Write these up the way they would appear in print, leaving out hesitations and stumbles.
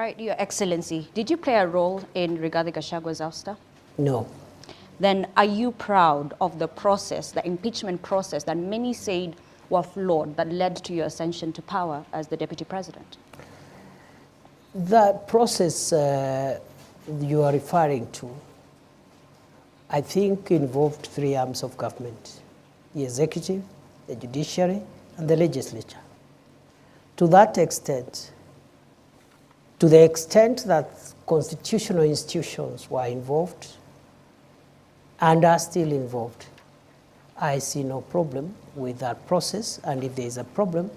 right, Your Excellency, did you play a role in Rigathi Gachagwa's ouster? No. Then are you proud of the process, the impeachment process that many said were flawed that led to your ascension to power as the deputy president? That process you are referring to, I think, involved three arms of government: the executive, the judiciary, and the legislature. To that extent, to the extent that constitutional institutions were involved and are still involved, I see no problem with that process, and if there is a problem,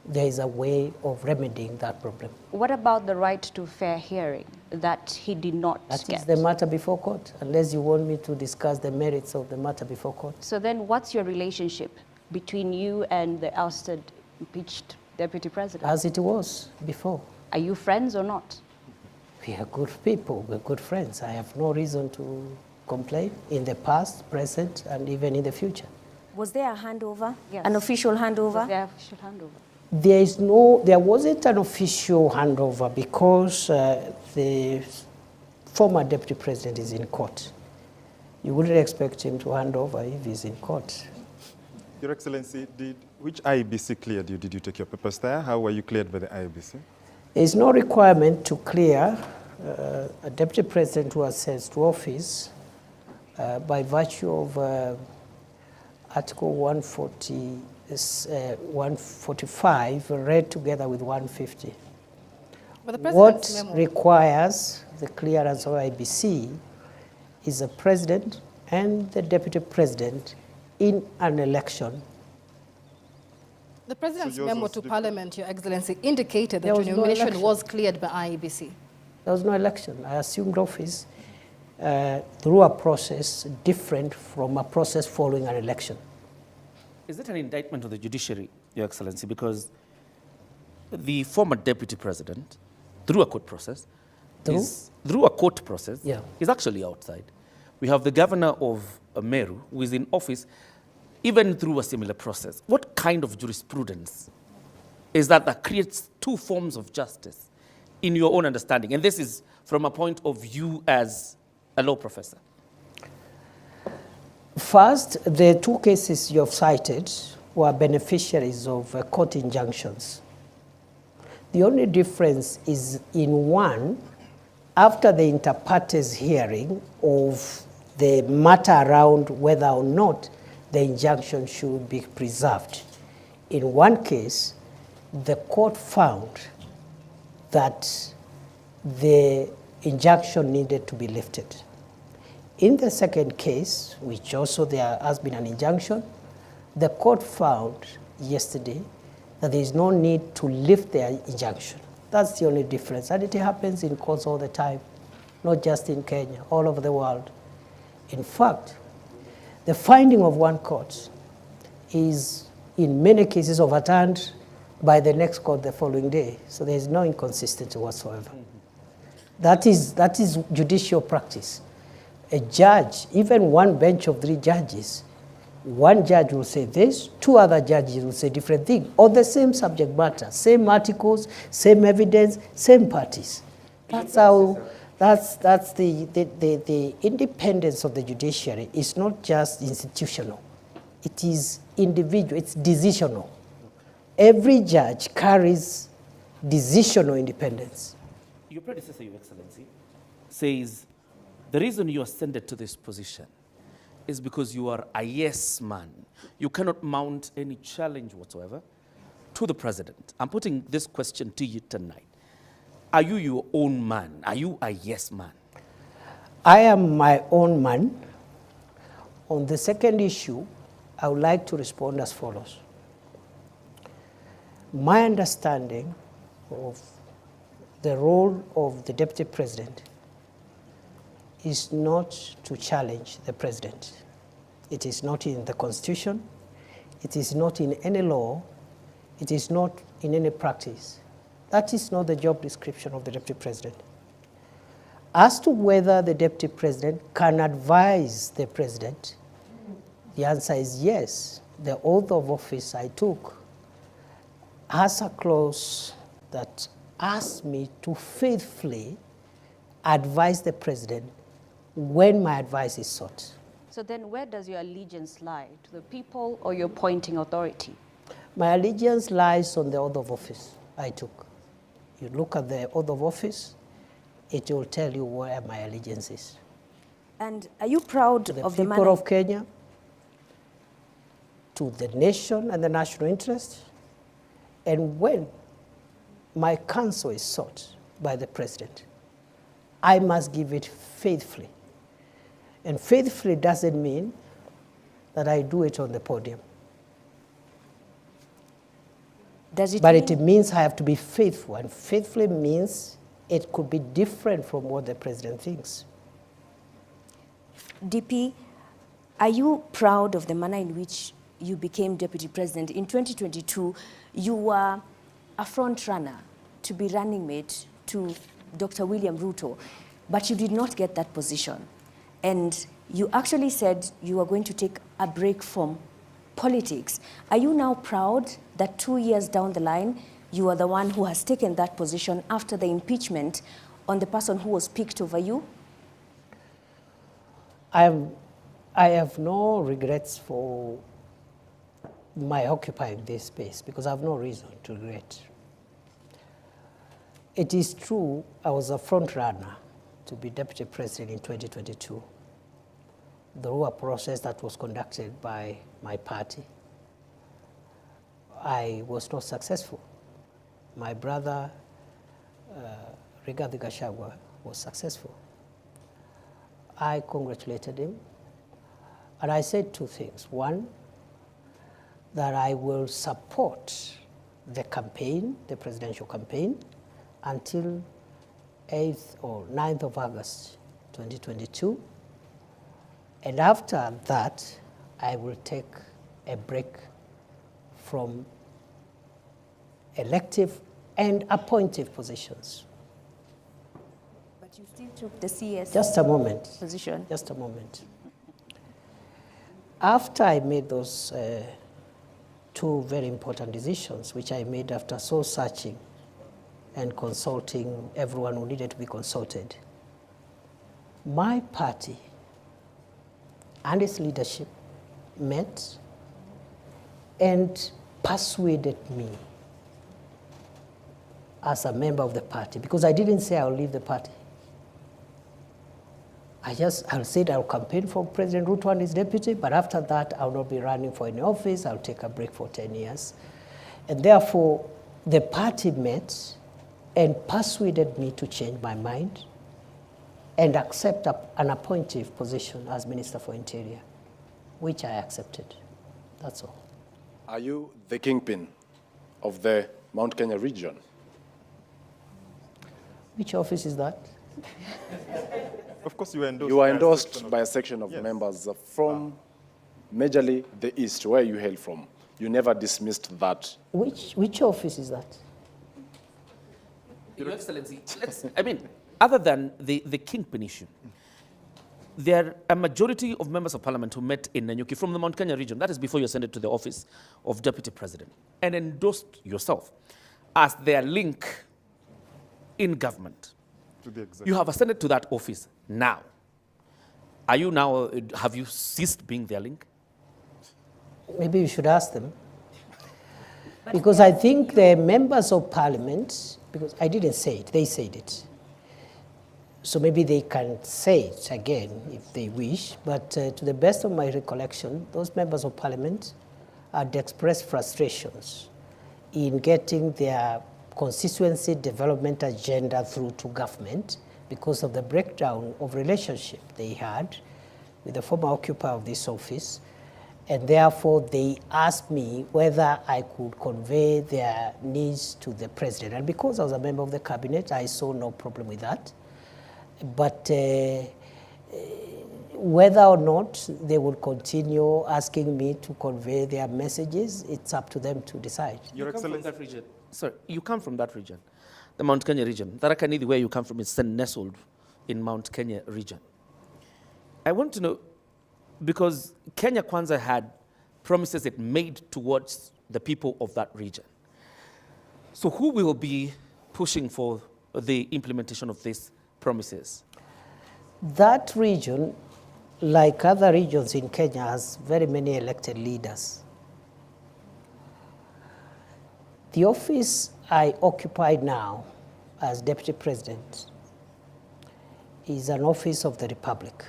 there is a way of remedying that problem. What about the right to fair hearing that he did not get? That is the matter before court, unless you want me to discuss the merits of the matter before court. So then what's your relationship between you and the ousted, impeached deputy president? As it was before. Are you friends or not? We are good people, we're good friends. I have no reason to complain in the past, present, and even in the future. Was there a handover? Yes. An official handover? Was there official handover? There wasn't an official handover because the former deputy president is in court. You wouldn't expect him to hand over if he's in court. Your Excellency, which IEBC cleared you? Did you take your papers there? How were you cleared by the IEBC? There is no requirement to clear a deputy president who ascends to office by virtue of Article 145 read together with 150. But What requires the clearance of IBC is the president and the deputy president in an election. The President's memo to Parliament, Your Excellency, indicated that your no nomination election. was cleared by IEBC. There was no election. I assumed office through a process different from a process following an election. Is it an indictment of the judiciary, Your Excellency? Because the former deputy president, through a court process, is actually outside. We have the governor of Meru, who is in office, even through a similar process. What kind of jurisprudence is that creates two forms of justice in your own understanding? And this is from a point of view as a law professor. First, the two cases you have cited were beneficiaries of court injunctions. The only difference is in one, after the inter partes hearing of the matter around whether or not the injunction should be preserved. In one case, the court found that the injunction needed to be lifted. In the second case, which also there has been an injunction, the court found yesterday that there is no need to lift the injunction. That's the only difference. And it happens in courts all the time, not just in Kenya, all over the world. In fact, the finding of one court is in many cases overturned by the next court the following day. So there is no inconsistency whatsoever. That is judicial practice. A judge, even one bench of 3 judges, one judge will say this, 2 other judges will say different things, on the same subject matter, same articles, same evidence, same parties. That's how, that's the independence of the judiciary is not just institutional. It is individual, it's decisional. Every judge carries decisional independence. Your predecessor, Your Excellency, says the reason you ascended to this position is because you are a yes man. You cannot mount any challenge whatsoever to the president. I'm putting this question to you tonight. Are you your own man? Are you a yes man? I am my own man. On the second issue, I would like to respond as follows. My understanding of the role of the deputy president is not to challenge the president. It is not in the Constitution. It is not in any law. It is not in any practice. That is not the job description of the deputy president. As to whether the deputy president can advise the president, the answer is yes. The oath of office I took has a clause that asked me to faithfully advise the president when my advice is sought. So then where does your allegiance lie? To the people or your appointing authority? My allegiance lies on the oath of office I took. You look at the oath of office, it will tell you where my allegiance is. And are you proud To the of the people manner? of Kenya, to the nation and the national interest, and when my counsel is sought by the president, I must give it faithfully. And faithfully doesn't mean that I do it on the podium. Does it But mean, it means I have to be faithful, and faithfully means it could be different from what the president thinks. DP, are you proud of the manner in which you became deputy president? In 2022, you were a front runner to be running mate to Dr. William Ruto, but you did not get that position. And you actually said you were going to take a break from politics. Are you now proud that 2 years down the line, you are the one who has taken that position after the impeachment on the person who was picked over you? I have no regrets for my occupying this space because I have no reason to regret. It is true I was a front runner to be deputy president in 2022 through a process that was conducted by my party. I was not successful. My brother, Rigathi Gachagua, was successful. I congratulated him, and I said two things. One, that I will support the campaign, the presidential campaign, until 8th or 9th of August 2022. And after that, I will take a break from elective and appointive positions. But you still took the CS Just a moment. position. Just a moment. After I made those two very important decisions, which I made after soul searching and consulting everyone who needed to be consulted, my party and its leadership met and persuaded me as a member of the party, because I didn't say I'll leave the party. I said I'll campaign for President Ruto and his deputy, but after that, I'll not be running for any office. I'll take a break for 10 years. And therefore, the party met and persuaded me to change my mind and accept an appointive position as Minister for Interior, which I accepted. That's all. Are you the kingpin of the Mount Kenya region? Which office is that? Of course, you were endorsed. You are endorsed by a section of members from majorly the East, where you hail from. You never dismissed that. Which office is that? Your Excellency, other than the kingpin issue, there are a majority of members of parliament who met in Nanyuki from the Mount Kenya region, that is before you ascended to the office of deputy president, and endorsed yourself as their link in government. To the executive. You have ascended to that office now. Are you now, have you ceased being their link? Maybe you should ask them. Because I think the members of parliament, because I didn't say it, they said it. So maybe they can say it again if they wish, but to the best of my recollection, those members of parliament had expressed frustrations in getting their constituency development agenda through to government because of the breakdown of relationship they had with the former occupier of this office. And therefore, they asked me whether I could convey their needs to the president. And because I was a member of the cabinet, I saw no problem with that. But whether or not they will continue asking me to convey their messages, it's up to them to decide. Your Come from Excellency. that region. Sorry, you come from that region, the Mount Kenya region. Tharaka Nithi, where you come from, is nestled in Mount Kenya region. I want to know, because Kenya Kwanza had promises it made towards the people of that region. So who will be pushing for the implementation of these promises? That region, like other regions in Kenya, has very many elected leaders. The office I occupy now as Deputy President is an office of the Republic.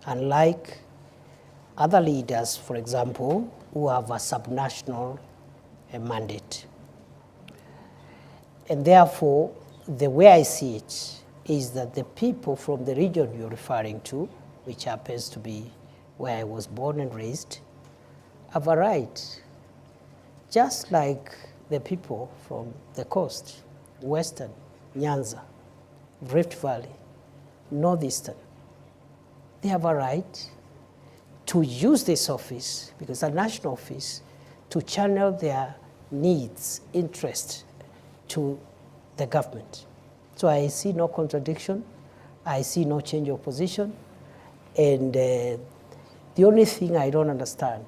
Unlike other leaders, for example, who have a subnational mandate. And therefore, the way I see it is that the people from the region you're referring to, which happens to be where I was born and raised, have a right, just like the people from the coast, Western, Nyanza, Rift Valley, Northeastern. They have a right to use this office, because it's a national office, to channel their needs, interests to the government. So I see no contradiction, I see no change of position, and the only thing I don't understand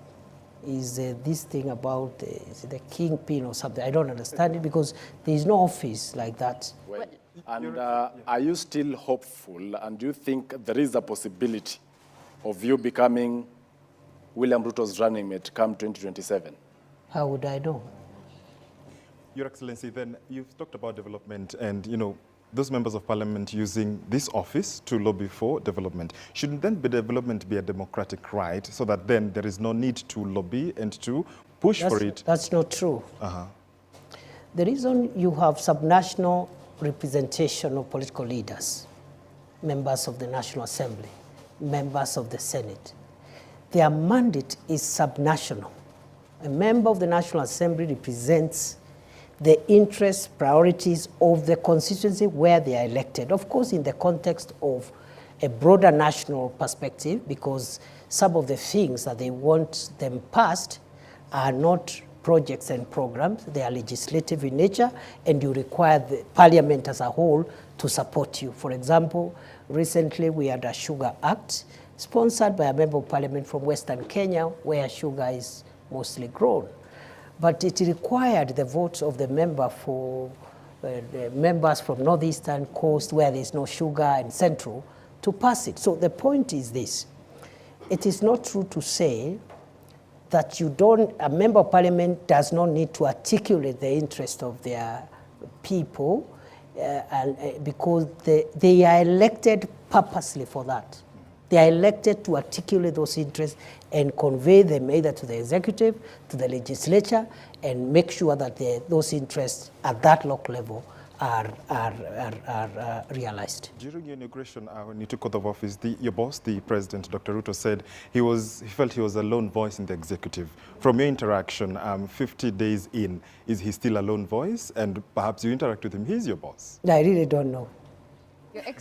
is this thing about the kingpin or something. I don't understand it because there is no office like that. Well, and are you still hopeful, and do you think there is a possibility of you becoming William Ruto's running mate come 2027? How would I know? Your Excellency, then you've talked about development and, those members of parliament using this office to lobby for development. Shouldn't then development be a democratic right so that then there is no need to lobby and to push for it? That's not true. The reason you have subnational representation of political leaders, members of the National Assembly, members of the Senate, their mandate is subnational. A member of the National Assembly represents the interests, priorities of the constituency where they are elected. Of course, in the context of a broader national perspective, because some of the things that they want them passed are not projects and programs, they are legislative in nature, and you require the parliament as a whole to support you. For example, recently we had a Sugar Act sponsored by a member of parliament from Western Kenya, where sugar is mostly grown. But it required the votes of the member for the members from Northeastern Coast, where there's no sugar, and Central, to pass it. So the point is this: it is not true to say that a member of parliament does not need to articulate the interest of their people, because they are elected purposely for that. They are elected to articulate those interests and convey them either to the executive, to the legislature, and make sure that those interests at that local level are realized. During your inauguration, when you took oath of office, your boss, the president, Dr. Ruto, said he felt he was a lone voice in the executive. From your interaction, 50 days in, is he still a lone voice? And perhaps you interact with him, he's your boss. I really don't know.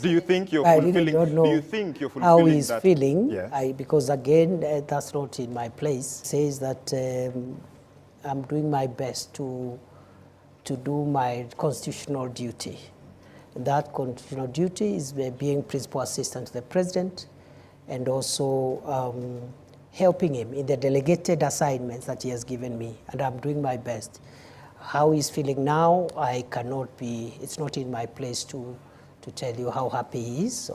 Do you think you're I fulfilling? really don't know do you think you're fulfilling how he's that? feeling? Yes. Because again, that's not in my place. Says that I'm doing my best to do my constitutional duty. And that constitutional duty is being principal assistant to the president, and also helping him in the delegated assignments that he has given me. And I'm doing my best. How he's feeling now, I cannot be. It's not in my place to tell you how happy he is.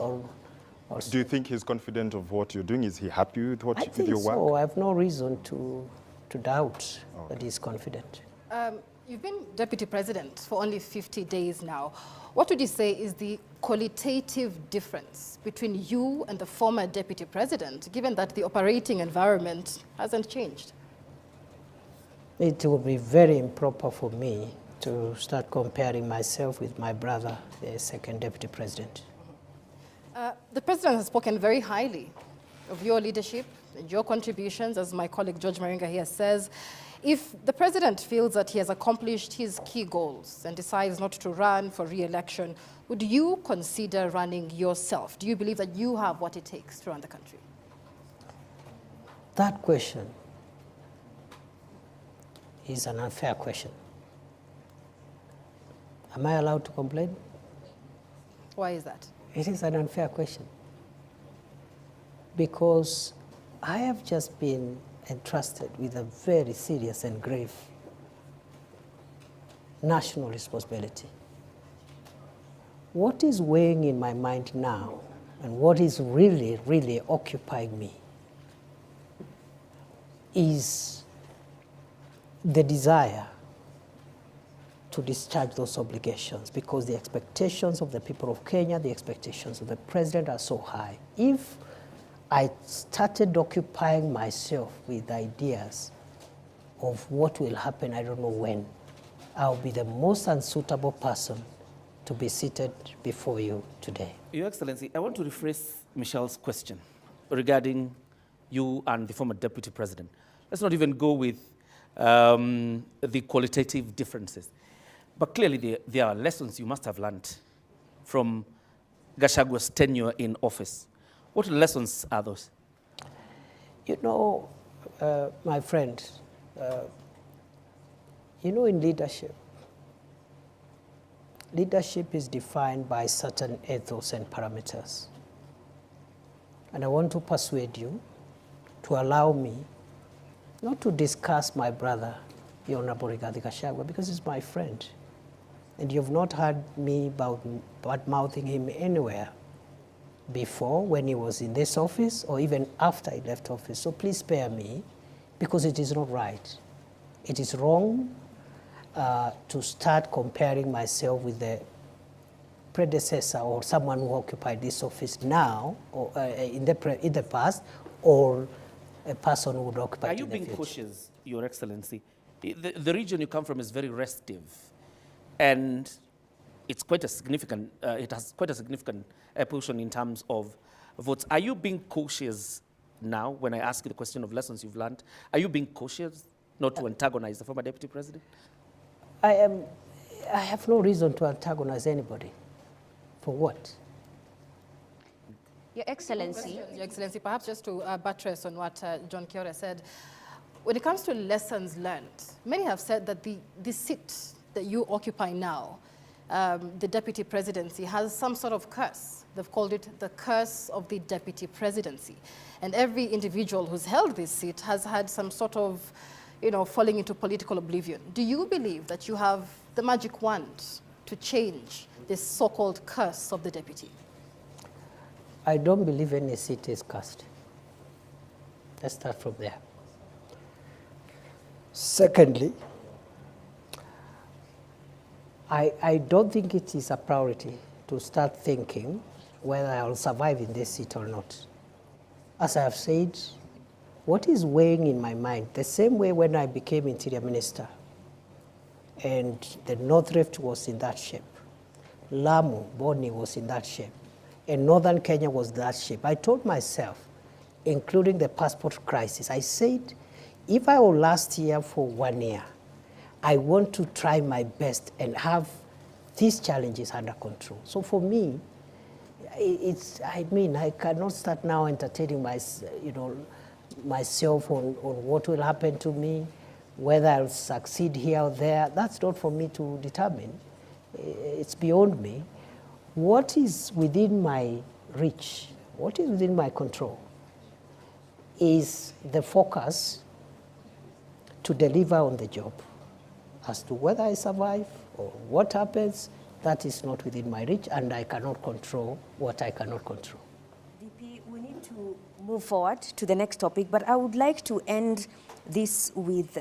Do you think he's confident of what you're doing? Is he happy with I think your work? so. I have no reason to doubt that he's confident. You've been deputy president for only 50 days now. What would you say is the qualitative difference between you and the former deputy president, given that the operating environment hasn't changed? It would be very improper for me to start comparing myself with my brother, the second deputy president. The president has spoken very highly of your leadership and your contributions, as my colleague George Maringa here says. If the president feels that he has accomplished his key goals and decides not to run for re-election, would you consider running yourself? Do you believe that you have what it takes to run the country? That question is an unfair question. Am I allowed to complain? Why is that? It is an unfair question. Because I have just been entrusted with a very serious and grave national responsibility. What is weighing in my mind now and what is really, really occupying me is the desire to discharge those obligations, because the expectations of the people of Kenya, the expectations of the president are so high. If I started occupying myself with ideas of what will happen, I don't know when, I'll be the most unsuitable person to be seated before you today. Your Excellency, I want to rephrase Michelle's question regarding you and the former deputy president. Let's not even go with the qualitative differences. But clearly there are lessons you must have learned from Gachagwa's tenure in office. What lessons are those? You know, my friend, you know, in leadership is defined by certain ethos and parameters. And I want to persuade you to allow me not to discuss my brother, the Honorable Rigathi Gachagua, because he's my friend. And you've not heard me bad-mouthing him anywhere before when he was in this office or even after he left office. So please spare me, because it is not right. It is wrong to start comparing myself with the predecessor or someone who occupied this office now or in the past, or a person who would occupy it in the future. Are you being cautious, Your Excellency? The region you come from is very restive, and it's quite a significant, it has quite a significant portion in terms of votes. Are you being cautious now when I ask you the question of lessons you've learned? Are you being cautious not to antagonize the former deputy president? I have no reason to antagonize anybody. For what? Your Excellency. Your Excellency, perhaps just to buttress on what John Kithure said, when it comes to lessons learned, many have said that the seat that you occupy now, the deputy presidency, has some sort of curse. They've called it the curse of the deputy presidency. And every individual who's held this seat has had some sort of, falling into political oblivion. Do you believe that you have the magic wand to change this so-called curse of the deputy? I don't believe any seat is cursed. Let's start from there. Secondly, I don't think it is a priority to start thinking whether I will survive in this seat or not. As I have said, what is weighing in my mind, the same way when I became Interior Minister and the North Rift was in that shape, Lamu, Boni was in that shape, and Northern Kenya was that shape. I told myself, including the passport crisis, I said, if I will last here for 1 year, I want to try my best and have these challenges under control. So for me, I cannot start now entertaining myself on what will happen to me, whether I'll succeed here or there. That's not for me to determine. It's beyond me. What is within my reach, what is within my control, is the focus to deliver on the job. As to whether I survive or what happens, that is not within my reach, and I cannot control what I cannot control. VP, we need to move forward to the next topic, but I would like to end this with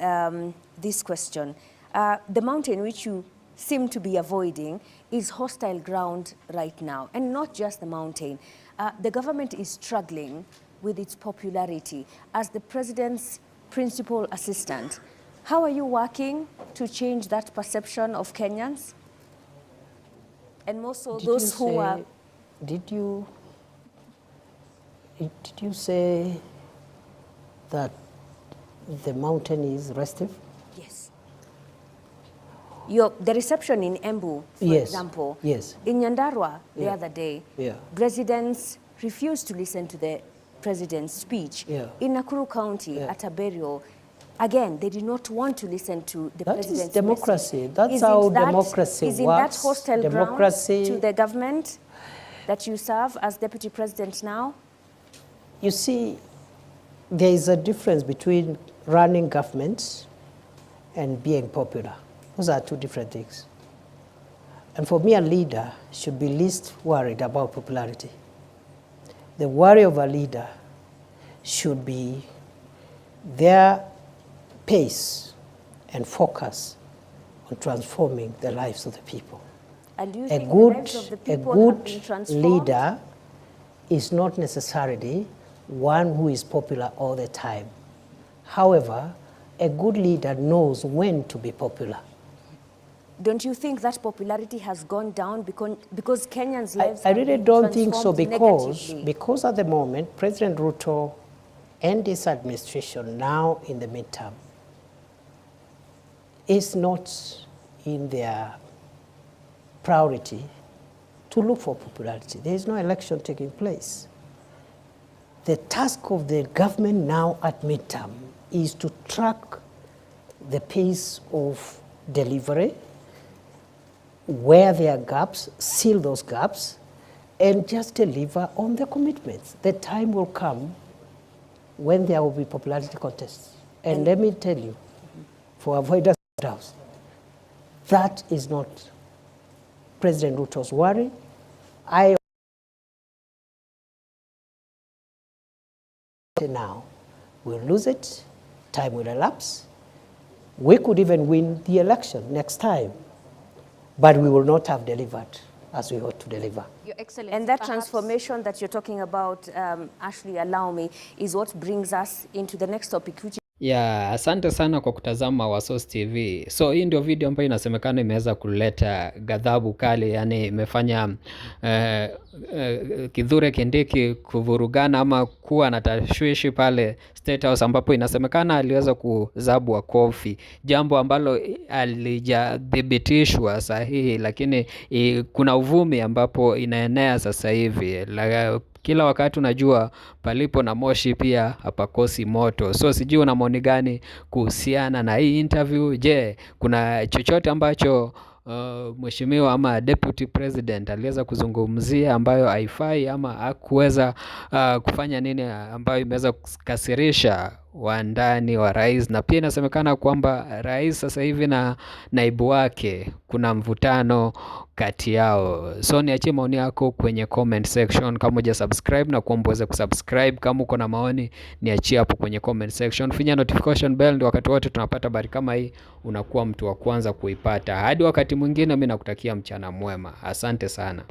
this question. The mountain which you seem to be avoiding is hostile ground right now, and not just the mountain. The government is struggling with its popularity. As the president's principal assistant, how are you working to change that perception of Kenyans? And more so those who are... Did you say that the mountain is restive? Yes. The reception in Embu, for example, yes. In Nyandarua the other day, residents refused to listen to the president's speech. In Nakuru County, at a burial, again, they did not want to listen to the president's That is democracy. message. That's how democracy works. Is in that hostile ground to the government that you serve as deputy president now? You see, there is a difference between running governments and being popular. Those are two different things. And for me, a leader should be least worried about popularity. The worry of a leader should be their pace and focus on transforming the lives of the people. And do you A think the lives of the people have been good transformed? leader is not necessarily one who is popular all the time. However, a good leader knows when to be popular. Don't you think that popularity has gone down because Kenyans' lives I have really been don't think so, transformed because at the moment, President Ruto and this administration now in the midterm is not in their priority to look for popularity. There is no election taking place. The task of the government now at midterm is to track the pace of delivery, where there are gaps, seal those gaps, and just deliver on the commitments. The time will come when there will be popularity contests. And let me tell you, for avoidance of doubts, that is not President Ruto's worry. I now we'll lose it, time will elapse. We could even win the election next time, but we will not have delivered as we ought to deliver. Your Excellency, And that perhaps transformation that you're talking about, Ashley, allow me, is what brings us into the next topic, which Yeah, asante sana kwa kutazama Wasource TV. So hii ndio video ambayo inasemekana imeweza kuleta ghadhabu kali, yani imefanya Kithure Kindiki kuvurugana ama kuwa na tashwishi pale Statehouse, ambapo inasemekana aliweza kuzabwa kofi, jambo ambalo alijathibitishwa sahihi, lakini kuna uvumi ambapo inaenea sasa hivi. Kila wakati unajua palipo na moshi pia hapakosi moto. So sijui una maoni gani kuhusiana na hii interview? Je, kuna chochote ambacho mheshimiwa ama deputy president aliweza kuzungumzia ambayo haifai ama hakuweza kufanya nini ambayo imeweza kukasirisha wandani wa rais? Na pia inasemekana kwamba rais sasa hivi na naibu wake kuna mvutano kati yao. So niachie maoni yako kwenye comment section. Kama huja subscribe na kuomba uweze kusubscribe. Kama uko na maoni niachie hapo kwenye comment section. Finya notification bell ndio wakati wote tunapata habari kama hii unakuwa mtu wa kwanza kuipata. Hadi wakati mwingine, mimi nakutakia mchana mwema. Asante sana.